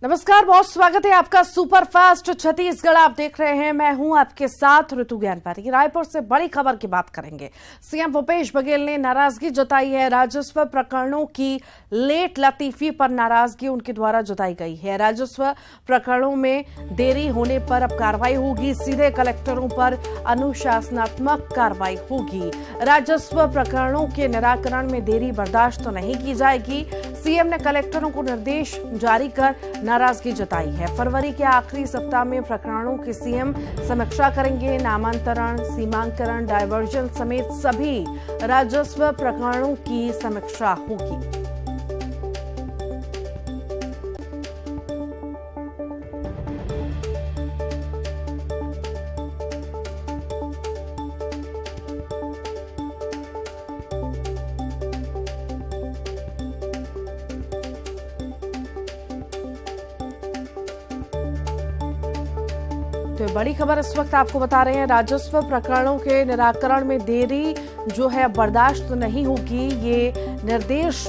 नमस्कार, बहुत स्वागत है आपका सुपरफास्ट छत्तीसगढ़ आप देख रहे हैं। मैं हूं आपके साथ ऋतु ज्ञानपारी। रायपुर से बड़ी खबर की बात करेंगे। सीएम भूपेश बघेल ने नाराजगी जताई है। राजस्व प्रकरणों की लेट लतीफी पर नाराजगी उनके द्वारा जताई गई है। राजस्व प्रकरणों में देरी होने पर अब कार्रवाई होगी। सीधे कलेक्टरों पर अनुशासनात्मक कार्रवाई होगी। राजस्व प्रकरणों के निराकरण में देरी बर्दाश्त नहीं की जाएगी। सीएम ने कलेक्टरों को निर्देश जारी कर नाराजगी जताई है। फरवरी के आखिरी सप्ताह में प्रकरणों की सीएम समीक्षा करेंगे। नामांतरण, सीमांकन, डायवर्जन समेत सभी राजस्व प्रकरणों की समीक्षा होगी। तो बड़ी खबर इस वक्त आपको बता रहे हैं। राजस्व प्रकरणों के निराकरण में देरी जो है बर्दाश्त नहीं होगी। ये निर्देश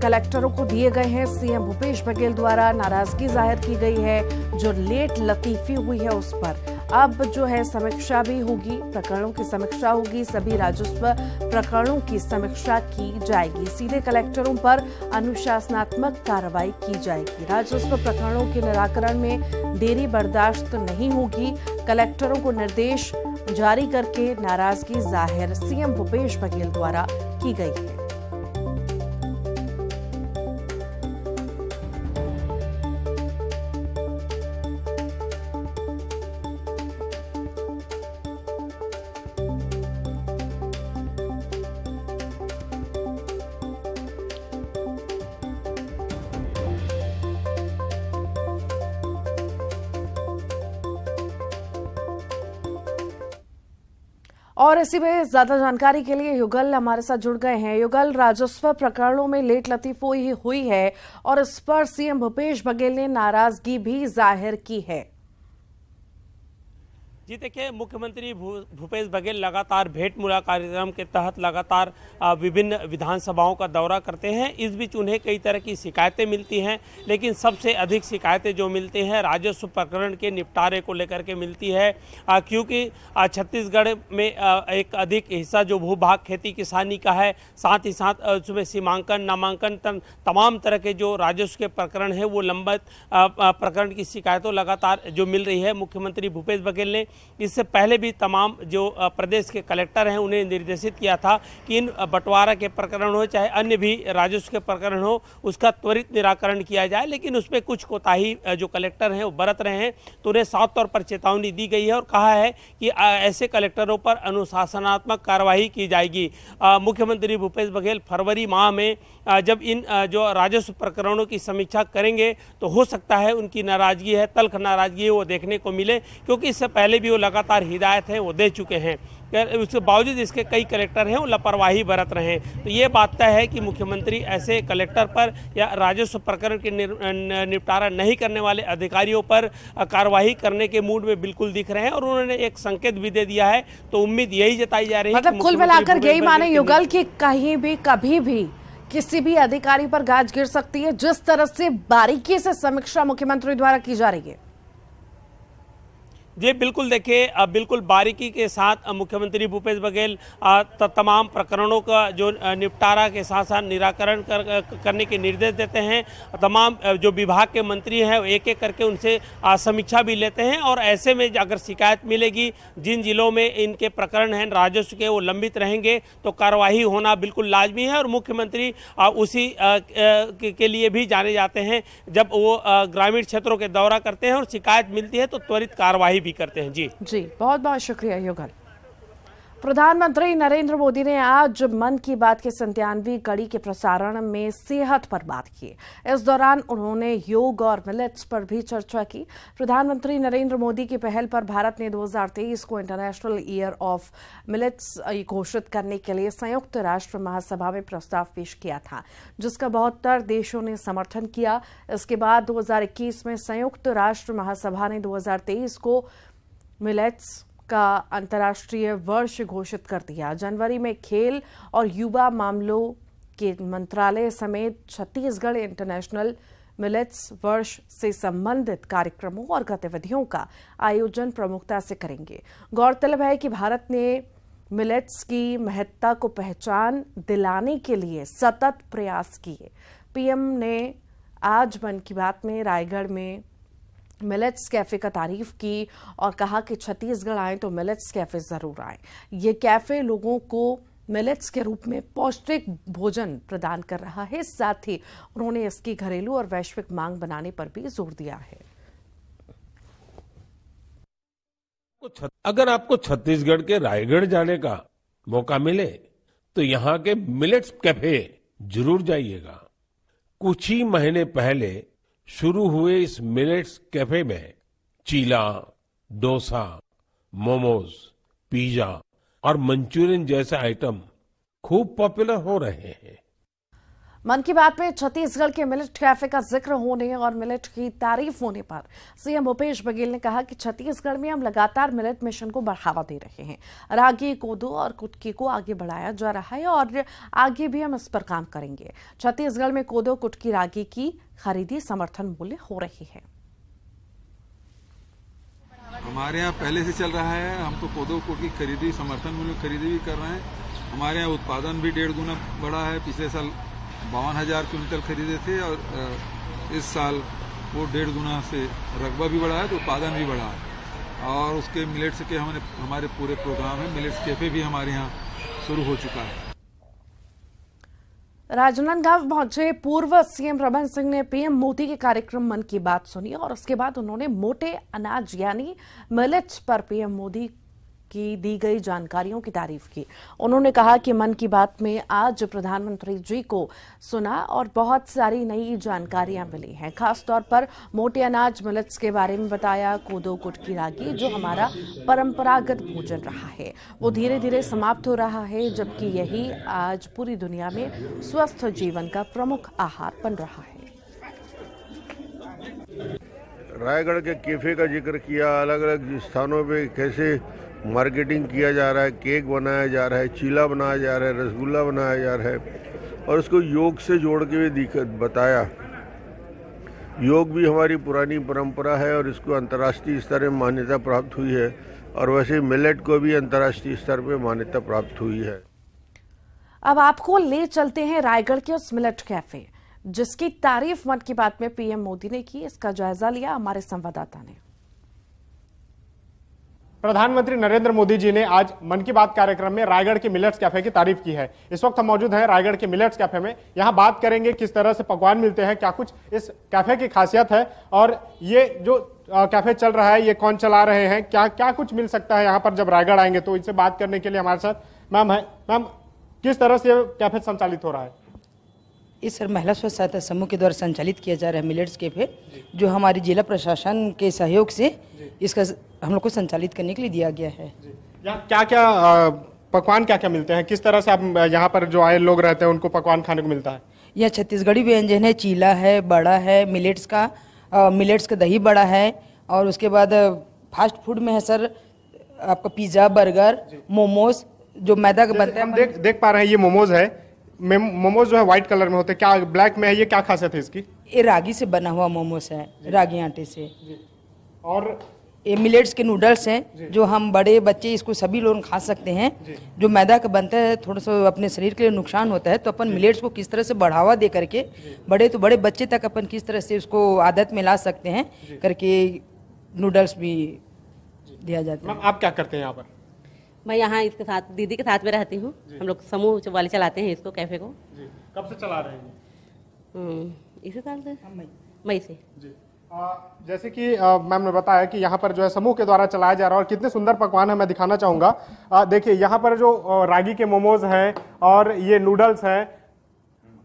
कलेक्टरों को दिए गए हैं। सीएम भूपेश बघेल द्वारा नाराजगी जाहिर की गई है। जो लेट लतीफी हुई है उस पर अब जो है समीक्षा भी होगी। प्रकरणों की समीक्षा होगी। सभी राजस्व प्रकरणों की समीक्षा की जाएगी। सीधे कलेक्टरों पर अनुशासनात्मक कार्रवाई की जाएगी। राजस्व प्रकरणों के निराकरण में देरी बर्दाश्त नहीं होगी। कलेक्टरों को निर्देश जारी करके नाराजगी जाहिर सीएम भूपेश बघेल द्वारा की गई है। और इसी में ज्यादा जानकारी के लिए युगल हमारे साथ जुड़ गए हैं। युगल, राजस्व प्रकरणों में लेट लतीफी हुई है और इस पर सीएम भूपेश बघेल ने नाराजगी भी जाहिर की है। जी देखिए, मुख्यमंत्री भूपेश बघेल लगातार भेंट मुलाकात कार्यक्रम के तहत लगातार विभिन्न विधानसभाओं का दौरा करते हैं। इस बीच उन्हें कई तरह की शिकायतें मिलती हैं, लेकिन सबसे अधिक शिकायतें जो मिलती हैं राजस्व प्रकरण के निपटारे को लेकर के मिलती है, क्योंकि छत्तीसगढ़ में एक अधिक हिस्सा जो भूभाग खेती किसानी का है, साथ ही साथ उसमें सीमांकन, नामांकन, तमाम तरह के जो राजस्व के प्रकरण हैं वो लंबित प्रकरण की शिकायतों लगातार जो मिल रही है। मुख्यमंत्री भूपेश बघेल ने इससे पहले भी तमाम जो प्रदेश के कलेक्टर हैं उन्हें निर्देशित किया था कि इन बंटवारा के प्रकरण हो चाहे अन्य भी राजस्व के प्रकरण हो, उसका त्वरित निराकरण किया जाए। लेकिन उसमें कुछ कोताही जो कलेक्टर हैं वो बरत रहे हैं, तो उन्हें साफ तौर पर चेतावनी दी गई है और कहा है कि ऐसे कलेक्टरों पर अनुशासनात्मक कार्रवाई की जाएगी। मुख्यमंत्री भूपेश बघेल फरवरी माह में जब इन जो राजस्व प्रकरणों की समीक्षा करेंगे तो हो सकता है उनकी नाराजगी है, तल्ख नाराजगी है वो देखने को मिले, क्योंकि इससे पहले भी वो लगातार हिदायत है वो दे चुके हैं। उसके बावजूद इसके कई कलेक्टर हैं वो लापरवाही बरत रहे हैं। तो ये बात तय है कि मुख्यमंत्री ऐसे कलेक्टर पर या राजस्व प्रकरण के निपटारा नहीं करने वाले अधिकारियों पर कार्रवाई करने के मूड में बिल्कुल दिख रहे हैं और उन्होंने एक संकेत भी दे दिया है। तो उम्मीद यही जताई जा रही है, मतलब कुल मिलाकर यही माने युगल की कहीं भी कभी भी किसी भी अधिकारी पर गाज गिर सकती है, जिस तरह से बारीकी से समीक्षा मुख्यमंत्री द्वारा की जा रही है। जी बिल्कुल, देखिए बिल्कुल बारीकी के साथ मुख्यमंत्री भूपेश बघेल तमाम प्रकरणों का जो निपटारा के साथ साथ निराकरण करने के निर्देश देते हैं। तमाम जो विभाग के मंत्री हैं एक एक करके उनसे समीक्षा भी लेते हैं और ऐसे में अगर शिकायत मिलेगी जिन जिलों में इनके प्रकरण हैं राजस्व के वो लंबित रहेंगे तो कार्रवाई होना बिल्कुल लाजमी है। और मुख्यमंत्री उसी के लिए भी जाने जाते हैं जब वो ग्रामीण क्षेत्रों के दौरा करते हैं और शिकायत मिलती है तो त्वरित कार्रवाई भी करते हैं। जी बहुत बहुत शुक्रिया युगल। प्रधानमंत्री नरेंद्र मोदी ने आज मन की बात के 97वीं कड़ी के प्रसारण में सेहत पर बात की। इस दौरान उन्होंने योग और मिलेट्स पर भी चर्चा की। प्रधानमंत्री नरेंद्र मोदी की पहल पर भारत ने 2023 को इंटरनेशनल ईयर ऑफ मिलेट्स घोषित करने के लिए संयुक्त राष्ट्र महासभा में प्रस्ताव पेश किया था, जिसका 72 देशों ने समर्थन किया। इसके बाद 2021 में संयुक्त राष्ट्र महासभा ने 2023 को मिलेट्स का अंतर्राष्ट्रीय वर्ष घोषित कर दिया। जनवरी में खेल और युवा मामलों के मंत्रालय समेत छत्तीसगढ़ इंटरनेशनल मिलेट्स वर्ष से संबंधित कार्यक्रमों और गतिविधियों का आयोजन प्रमुखता से करेंगे। गौरतलब है कि भारत ने मिलेट्स की महत्ता को पहचान दिलाने के लिए सतत प्रयास किए। पीएम ने आज मन की बात में रायगढ़ में मिलेट्स कैफे का तारीफ की और कहा कि छत्तीसगढ़ आए तो मिलेट्स कैफे जरूर आए। ये कैफे लोगों को मिलेट्स के रूप में पौष्टिक भोजन प्रदान कर रहा है। साथ ही उन्होंने इसकी घरेलू और वैश्विक मांग बनाने पर भी जोर दिया है। अगर आपको छत्तीसगढ़ के रायगढ़ जाने का मौका मिले तो यहाँ के मिलेट्स कैफे जरूर जाइएगा। कुछ ही महीने पहले शुरू हुए इस मिलेट्स कैफे में चीला, डोसा, मोमोज, पिज्जा और मंचूरियन जैसे आइटम खूब पॉपुलर हो रहे हैं। मन की बात में छत्तीसगढ़ के मिलेट कैफे का जिक्र होने और मिलेट की तारीफ होने पर सीएम भूपेश बघेल ने कहा कि छत्तीसगढ़ में हम लगातार मिलेट मिशन को बढ़ावा दे रहे हैं। रागी, कोदो और कुटकी को आगे बढ़ाया जा रहा है और आगे भी हम इस पर काम करेंगे। छत्तीसगढ़ में कोदो, कुटकी, रागी की खरीदी समर्थन मूल्य हो रही है। हमारे यहाँ पहले से चल रहा है। हम तो कोदो कुटकी खरीदी समर्थन मूल्य खरीदी भी कर रहे हैं। हमारे यहाँ उत्पादन भी 1.5 गुना बढ़ा है। पिछले साल 52,000 क्विंटल खरीदे थे और इस साल वो 1.5 गुना से रकबा भी बढ़ा है तो उत्पादन भी बढ़ा है। और उसके मिलेट्स के हमारे पूरे प्रोग्राम है। मिलेट्स कैफे भी हमारे यहाँ शुरू हो चुका है। राजनांदगांव पहुंचे पूर्व सीएम रमन सिंह ने पीएम मोदी के कार्यक्रम मन की बात सुनी और उसके बाद उन्होंने मोटे अनाज यानी मिलेट्स पर पीएम मोदी की दी गई जानकारियों की तारीफ की। उन्होंने कहा कि मन की बात में आज प्रधानमंत्री जी को सुना और बहुत सारी नई जानकारियां मिली हैं। खासतौर पर मोटे अनाज मिलेट्स के बारे में बताया। कोदो, कुटकी, रागी जो हमारा परंपरागत भोजन रहा है वो धीरे धीरे समाप्त हो रहा है, जबकि यही आज पूरी दुनिया में स्वस्थ जीवन का प्रमुख आहार बन रहा है। रायगढ़ के कैफे का जिक्र किया। अलग अलग स्थानों पे कैसे मार्केटिंग किया जा रहा है, केक बनाया जा रहा है, चीला बनाया जा रहा है, रसगुल्ला बनाया जा रहा है और उसको योग से जोड़ के भी बताया। योग भी हमारी पुरानी परंपरा है और इसको अंतर्राष्ट्रीय स्तर में मान्यता प्राप्त हुई है और वैसे मिलेट को भी अंतर्राष्ट्रीय स्तर पर मान्यता प्राप्त हुई है। अब आपको ले चलते हैं रायगढ़ के उस मिलेट कैफे जिसकी तारीफ मन की बात में पीएम मोदी ने की। इसका जायजा लिया हमारे संवाददाता ने। प्रधानमंत्री नरेंद्र मोदी जी ने आज मन की बात कार्यक्रम में रायगढ़ के मिलेट्स कैफे की तारीफ की है। इस वक्त हम मौजूद हैं रायगढ़ के मिलेट्स कैफे में। यहां बात करेंगे किस तरह से पकवान मिलते हैं, क्या कुछ इस कैफे की खासियत है और ये जो कैफे चल रहा है ये कौन चला रहे हैं, क्या क्या कुछ मिल सकता है यहाँ पर जब रायगढ़ आएंगे। तो इनसे बात करने के लिए हमारे साथ मैम है। मैम, किस तरह से कैफे संचालित हो रहा है? इस सर महिला स्व सहायता समूह के द्वारा संचालित किया जा रहा है मिलेट्स कैफे, जो हमारी जिला प्रशासन के सहयोग से इसका हम लोग को संचालित करने के लिए दिया गया है। क्या क्या पकवान क्या क्या मिलते हैं, किस तरह से आप यहाँ पर जो आए लोग रहते हैं उनको पकवान खाने को मिलता है? यह छत्तीसगढ़ी व्यंजन है, चीला है, बड़ा है, मिलेट्स का दही बड़ा है और उसके बाद फास्ट फूड में है सर आपका पिज्जा, बर्गर, मोमोज जो मैदा का बनता है। हम देख पा रहे हैं ये मोमोज है। मोमोज जो है व्हाइट कलर में होते हैं, क्या ब्लैक में है, ये क्या खासियत है इसकी? ये रागी से बना हुआ मोमोज है, रागी आटे से। और ये मिलेट्स के नूडल्स हैं जो हम बड़े बच्चे इसको सभी लोग खा सकते हैं। जो मैदा का बनता है थोड़ा सा अपने शरीर के लिए नुकसान होता है, तो अपन मिलेट्स को किस तरह से बढ़ावा दे करके बड़े तो बड़े बच्चे तक अपन किस तरह से उसको आदत में ला सकते हैं करके नूडल्स भी दिया जाता है। आप क्या करते हैं यहाँ पर? मैं यहाँ इसके साथ दीदी के साथ में रहती हूँ। हम लोग समूह वाले चलाते हैं इसको, कैफे को। कब से चला रहे हैं? इसी साल से, मई से। जैसे कि मैम ने बताया कि यहाँ पर जो है समूह के द्वारा चलाया जा रहा है और कितने सुंदर पकवान है मैं दिखाना चाहूँगा। देखिए यहाँ पर जो रागी के मोमोज हैं और ये नूडल्स हैं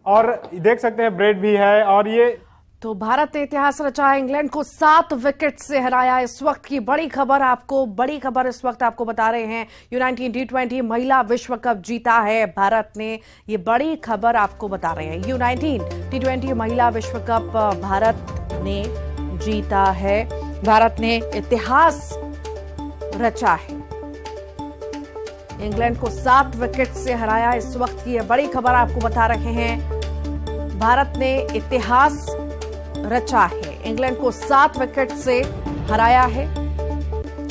और देख सकते हैं ब्रेड भी है। और ये तो भारत ने इतिहास रचा, इंग्लैंड को 7 विकेट से हराया। इस वक्त की बड़ी खबर इस वक्त आपको बता रहे हैं। U19 T20 महिला विश्व कप जीता है भारत ने, ये बड़ी खबर आपको बता रहे हैं। U19 T20 महिला विश्व कप भारत ने जीता है। भारत ने इतिहास रचा है, इंग्लैंड को 7 विकेट से हराया। इस वक्त की ये बड़ी खबर आपको बता रहे हैं। भारत ने इतिहास रचा है। इंग्लैंड को 7 विकेट से हराया है।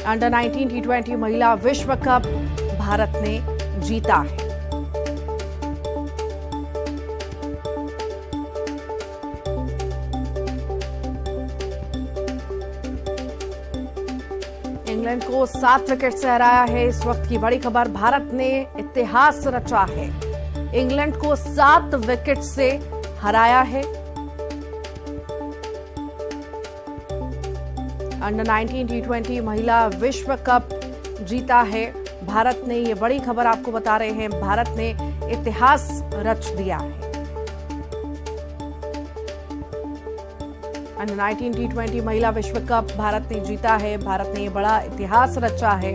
अंडर 19 T20 महिला विश्व कप भारत ने जीता है। इंग्लैंड को 7 विकेट से हराया है। इस वक्त की बड़ी खबर, भारत ने इतिहास रचा है। इंग्लैंड को 7 विकेट से हराया है। अंडर 19 T20 महिला विश्व कप जीता है भारत ने। ये बड़ी खबर आपको बता रहे हैं, भारत ने इतिहास रच दिया है। अंडर 19 T20 महिला विश्व कप भारत ने जीता है। भारत ने ये बड़ा इतिहास रचा है।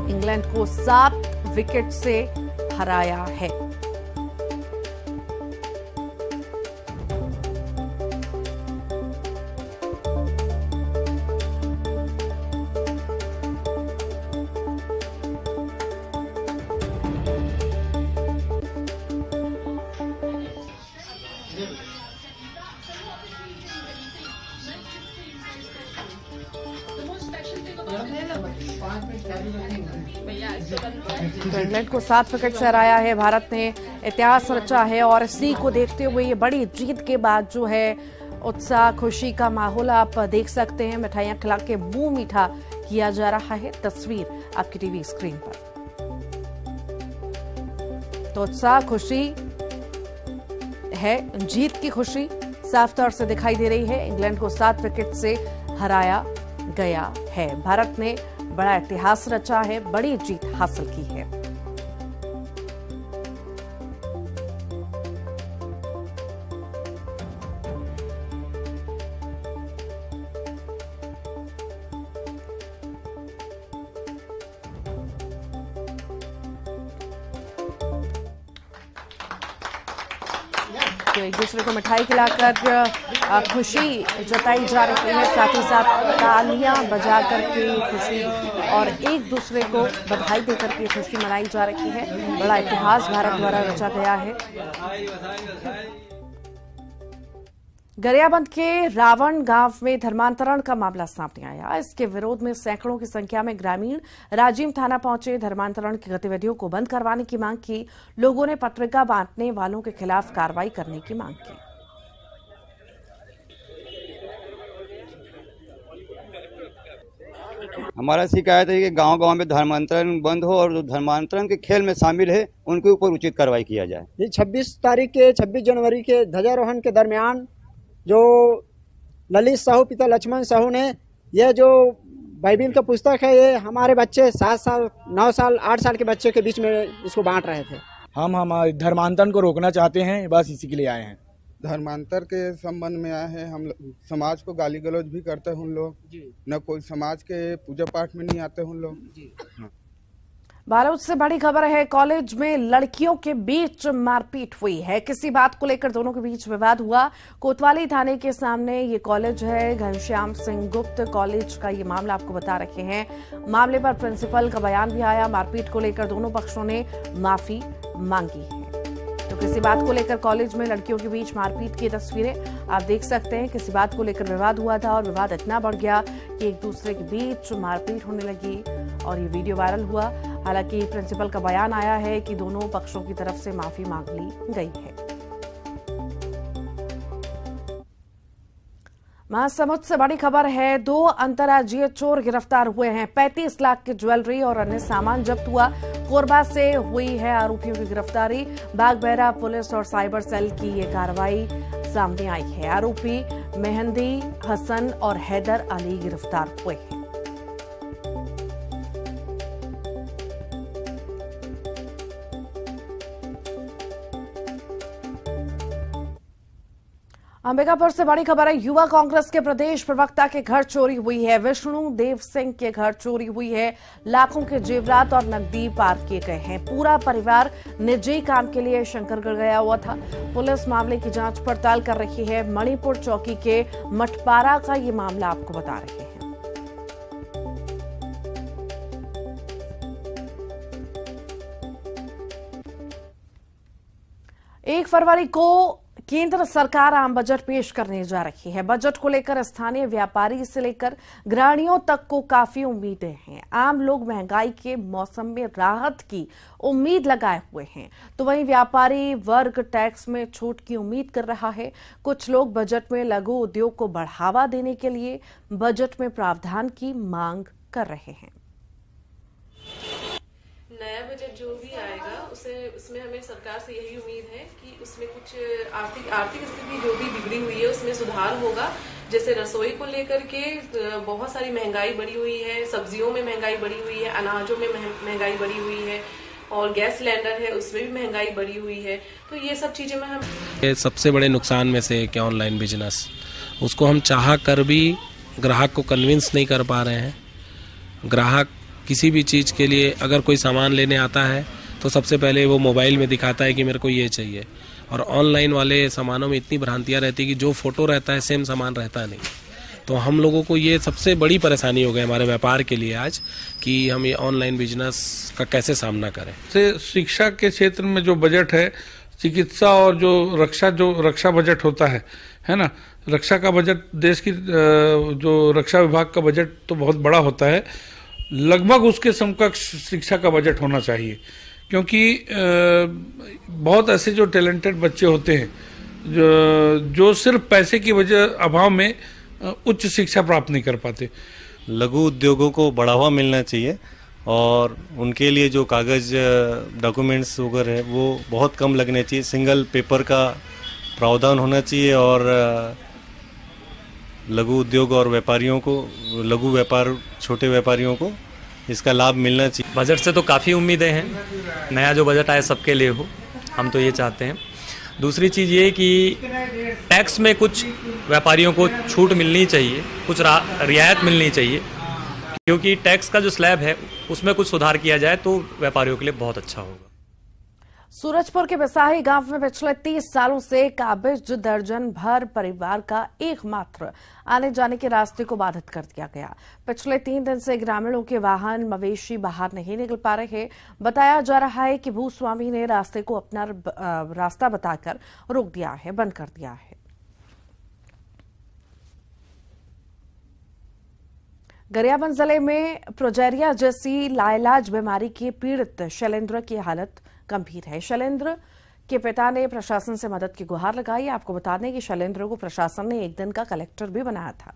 इंग्लैंड को 7 विकेट से हराया है। तो इंग्लैंड को 7 विकेट से हराया है। भारत ने इतिहास रचा है और इसी को देखते हुए ये बड़ी जीत के बाद जो है उत्साह, खुशी का माहौल आप देख सकते हैं। मिठाइयां खिला के मुंह मीठा किया जा रहा है। तस्वीर आपकी टीवी स्क्रीन पर। तो उत्साह, खुशी है, जीत की खुशी साफ तौर से दिखाई दे रही है। इंग्लैंड को 7 विकेट से हराया गया है। भारत ने बड़ा इतिहास रचा है, बड़ी जीत हासिल की है। तो एक दूसरे को मिठाई खिलाकर खुशी जताई जा रही है, साथ ही साथ तालियां बजा करके खुशी और एक दूसरे को बधाई देकर के खुशी मनाई जा रही है। बड़ा इतिहास भारत द्वारा रचा गया है। गरियाबंद के रावण गांव में धर्मांतरण का मामला सामने आया। इसके विरोध में सैकड़ों की संख्या में ग्रामीण राजिम थाना पहुंचे। धर्मांतरण की गतिविधियों को बंद करवाने की मांग की। लोगों ने पत्रिका बांटने वालों के खिलाफ कार्रवाई करने की मांग की। हमारा शिकायत है कि गांव-गांव में धर्मांतरण बंद हो और जो धर्मांतरण के खेल में शामिल है उनके ऊपर उचित कार्रवाई किया जाए। ये 26 जनवरी के ध्वजारोहण के दरमियान जो ललित साहू पिता लक्ष्मण साहू ने यह जो बाइबिल का पुस्तक है, ये हमारे बच्चे 7 साल 9 साल 8 साल के बच्चे के बीच में इसको बांट रहे थे। हम हमारे धर्मांतरण को रोकना चाहते हैं, बस इसी के लिए आए हैं। धर्मांतर के संबंध में आए हैं। हम समाज को गाली गलौज भी करते हैं उन लोग, न कोई समाज के पूजा पाठ में नहीं आते उन लोग। बालोद से बड़ी खबर है। कॉलेज में लड़कियों के बीच मारपीट हुई है। किसी बात को लेकर दोनों के बीच विवाद हुआ। कोतवाली थाने के सामने ये कॉलेज है, घनश्याम सिंह गुप्त कॉलेज का ये मामला आपको बता रखे हैं। मामले पर प्रिंसिपल का बयान भी आया। मारपीट को लेकर दोनों पक्षों ने माफी मांगी है। तो किसी बात को लेकर कॉलेज में लड़कियों के बीच मारपीट की तस्वीरें आप देख सकते हैं। किसी बात को लेकर विवाद हुआ था और विवाद इतना बढ़ गया कि एक दूसरे के बीच मारपीट होने लगी और ये वीडियो वायरल हुआ। हालांकि प्रिंसिपल का बयान आया है कि दोनों पक्षों की तरफ से माफी मांग ली गई है। महासमुंद से बड़ी खबर है। 2 अंतर्राज्यीय चोर गिरफ्तार हुए हैं। 35 लाख की ज्वेलरी और अन्य सामान जब्त हुआ। कोरबा से हुई है आरोपियों की गिरफ्तारी। बागबहरा पुलिस और साइबर सेल की ये कार्रवाई सामने आई है। आरोपी मेहंदी हसन और हैदर अली गिरफ्तार हुए हैं। अंबिकापुर से बड़ी खबर है। युवा कांग्रेस के प्रदेश प्रवक्ता के घर चोरी हुई है। विष्णु देव सिंह के घर चोरी हुई है। लाखों के जेवरात और नकदी पार किए गए हैं। पूरा परिवार निजी काम के लिए शंकरगढ़ गया हुआ था। पुलिस मामले की जांच पड़ताल कर रही है। मणिपुर चौकी के मठपारा का ये मामला आपको बता रहे हैं। 1 फरवरी को केंद्र सरकार आम बजट पेश करने जा रही है। बजट को लेकर स्थानीय व्यापारी से लेकर गृहिणियों तक को काफी उम्मीदें हैं। आम लोग महंगाई के मौसम में राहत की उम्मीद लगाए हुए हैं, तो वहीं व्यापारी वर्ग टैक्स में छूट की उम्मीद कर रहा है। कुछ लोग बजट में लघु उद्योग को बढ़ावा देने के लिए बजट में प्रावधान की मांग कर रहे हैं। नया बजट जो भी आएगा उसमें हमें सरकार से यही उम्मीद है कि उसमें कुछ आर्थिक स्थिति जो भी बिगड़ी हुई है उसमें सुधार होगा। जैसे रसोई को लेकर के बहुत सारी महंगाई बढ़ी हुई है, सब्जियों में महंगाई बढ़ी हुई है, अनाजों में महंगाई बढ़ी हुई है और गैस सिलेंडर है उसमें भी महंगाई बढ़ी हुई है। तो ये सब चीजें में हम सबसे बड़े नुकसान में से एक ऑनलाइन बिजनेस, उसको हम चाह कर भी ग्राहक को कन्विंस नहीं कर पा रहे हैं। ग्राहक किसी भी चीज़ के लिए अगर कोई सामान लेने आता है तो सबसे पहले वो मोबाइल में दिखाता है कि मेरे को ये चाहिए, और ऑनलाइन वाले सामानों में इतनी भ्रांतियाँ रहती कि जो फोटो रहता है सेम सामान रहता नहीं। तो हम लोगों को ये सबसे बड़ी परेशानी हो गई हमारे व्यापार के लिए आज कि हम ये ऑनलाइन बिजनेस का कैसे सामना करें। शिक्षा के क्षेत्र में जो बजट है, चिकित्सा और जो रक्षा बजट होता है ना, रक्षा का बजट, देश की जो रक्षा विभाग का बजट तो बहुत बड़ा होता है, लगभग उसके समकक्ष शिक्षा का बजट होना चाहिए। क्योंकि बहुत ऐसे जो टैलेंटेड बच्चे होते हैं जो सिर्फ पैसे की वजह अभाव में उच्च शिक्षा प्राप्त नहीं कर पाते। लघु उद्योगों को बढ़ावा मिलना चाहिए और उनके लिए जो कागज डॉक्यूमेंट्स वगैरह है वो बहुत कम लगने चाहिए। सिंगल पेपर का प्रावधान होना चाहिए और लघु उद्योग और व्यापारियों को, लघु व्यापार छोटे व्यापारियों को इसका लाभ मिलना चाहिए। बजट से तो काफ़ी उम्मीदें हैं, नया जो बजट आए सबके लिए हो, हम तो ये चाहते हैं। दूसरी चीज़ ये कि टैक्स में कुछ व्यापारियों को छूट मिलनी चाहिए, कुछ रियायत मिलनी चाहिए, क्योंकि टैक्स का जो स्लैब है उसमें कुछ सुधार किया जाए तो व्यापारियों के लिए बहुत अच्छा होगा। सूरजपुर के बिसाही गांव में पिछले 30 सालों से काबिज दर्जन भर परिवार का एकमात्र आने जाने के रास्ते को बाधित कर दिया गया। पिछले 3 दिन से ग्रामीणों के वाहन मवेशी बाहर नहीं निकल पा रहे। बताया जा रहा है कि भूस्वामी ने रास्ते को अपना रास्ता बताकर रोक दिया है, बंद कर दिया है। गरियाबंद जिले में प्रोजेरिया जैसी लाइलाज बीमारी के पीड़ित शैलेंद्र की हालत गंभीर है। शैलेंद्र के पिता ने प्रशासन से मदद की गुहार लगाई। आपको बता दें कि शैलेंद्र को प्रशासन ने 1 दिन का कलेक्टर भी बनाया था।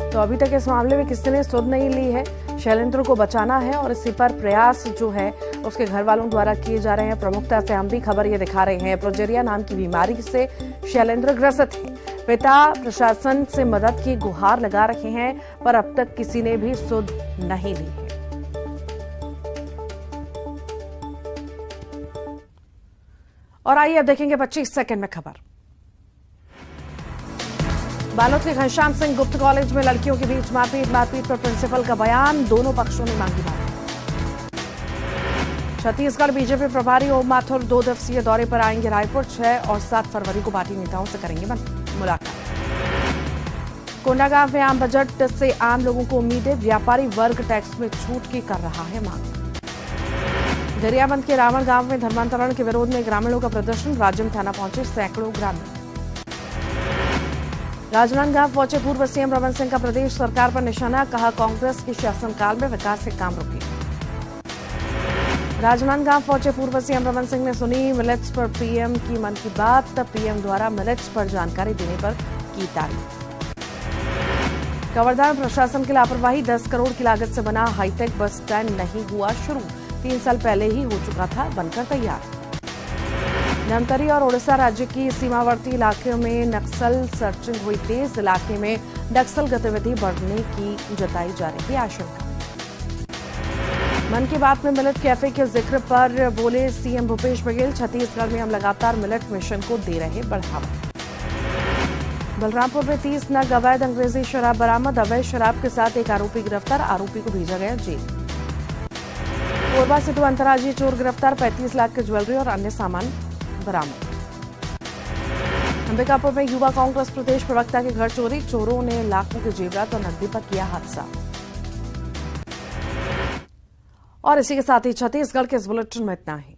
तो अभी तक इस मामले में किसी ने सुध नहीं ली है। शैलेंद्र को बचाना है और इसी पर प्रयास जो है उसके घर वालों द्वारा किए जा रहे हैं। प्रमुखता से हम भी खबर ये दिखा रहे हैं। प्रोजेरिया नाम की बीमारी से शैलेंद्र ग्रसित है। पिता प्रशासन से मदद की गुहार लगा रहे हैं, पर अब तक किसी ने भी सुध नहीं ली है। और आइए अब देखेंगे 25 सेकंड में खबर। बालोद के घनश्याम सिंह गुप्त कॉलेज में लड़कियों के बीच मारपीट पर प्रिंसिपल का बयान, दोनों पक्षों ने मांगी माफी। छत्तीसगढ़ बीजेपी प्रभारी ओम माथुर 2 दिवसीय दौरे पर आएंगे रायपुर। 6 और 7 फरवरी को पार्टी नेताओं से करेंगे मुलाकात। कोंडागांव में आम बजट से आम लोगों को उम्मीदें, व्यापारी वर्ग टैक्स में छूट की कर रहा है मांग। गरियाबंद के रावण गांव में धर्मांतरण के विरोध में ग्रामीणों का प्रदर्शन, राजम थाना पहुंचे सैकड़ों ग्रामीण। राजनांदगांव पहुंचे पूर्व सीएम रमन सिंह का प्रदेश सरकार पर निशाना, कहा कांग्रेस के शासनकाल में विकास के काम रुके। राजनांदगांव पहुंचे पूर्व सीएम रमन सिंह ने सुनी मिलेट्स पर पीएम की मन की बात, पीएम द्वारा मिलेट्स पर जानकारी देने पर की तारीफ। कवर्धा में प्रशासन की लापरवाही, 10 करोड़ की लागत से बना हाईटेक बस स्टैंड नहीं हुआ शुरू, 3 साल पहले ही हो चुका था बनकर तैयार। धमतरी और ओडिशा राज्य की सीमावर्ती इलाकों में नक्सल सर्चिंग हुई तेज, इलाके में नक्सल गतिविधि बढ़ने की जताई जा रही आशंका। मन की बात में मिलेट कैफे के जिक्र पर बोले सीएम भूपेश बघेल, छत्तीसगढ़ में हम लगातार मिलेट मिशन को दे रहे बढ़ावा। बलरामपुर में 30 नग अवैध अंग्रेजी शराब बरामद, अवैध शराब के साथ एक आरोपी गिरफ्तार, आरोपी को भेजा गया जेल। कोरबा से 2 अंतर्राज्यीय चोर गिरफ्तार, 35 लाख की ज्वेलरी और अन्य सामान बरामद। अंबिकापुर में युवा कांग्रेस प्रदेश प्रवक्ता के घर चोरी, चोरों ने लाखों के जेवरात और नकदी पर किया हादसा। और इसी के साथ ही छत्तीसगढ़ के इस बुलेटिन में इतना ही।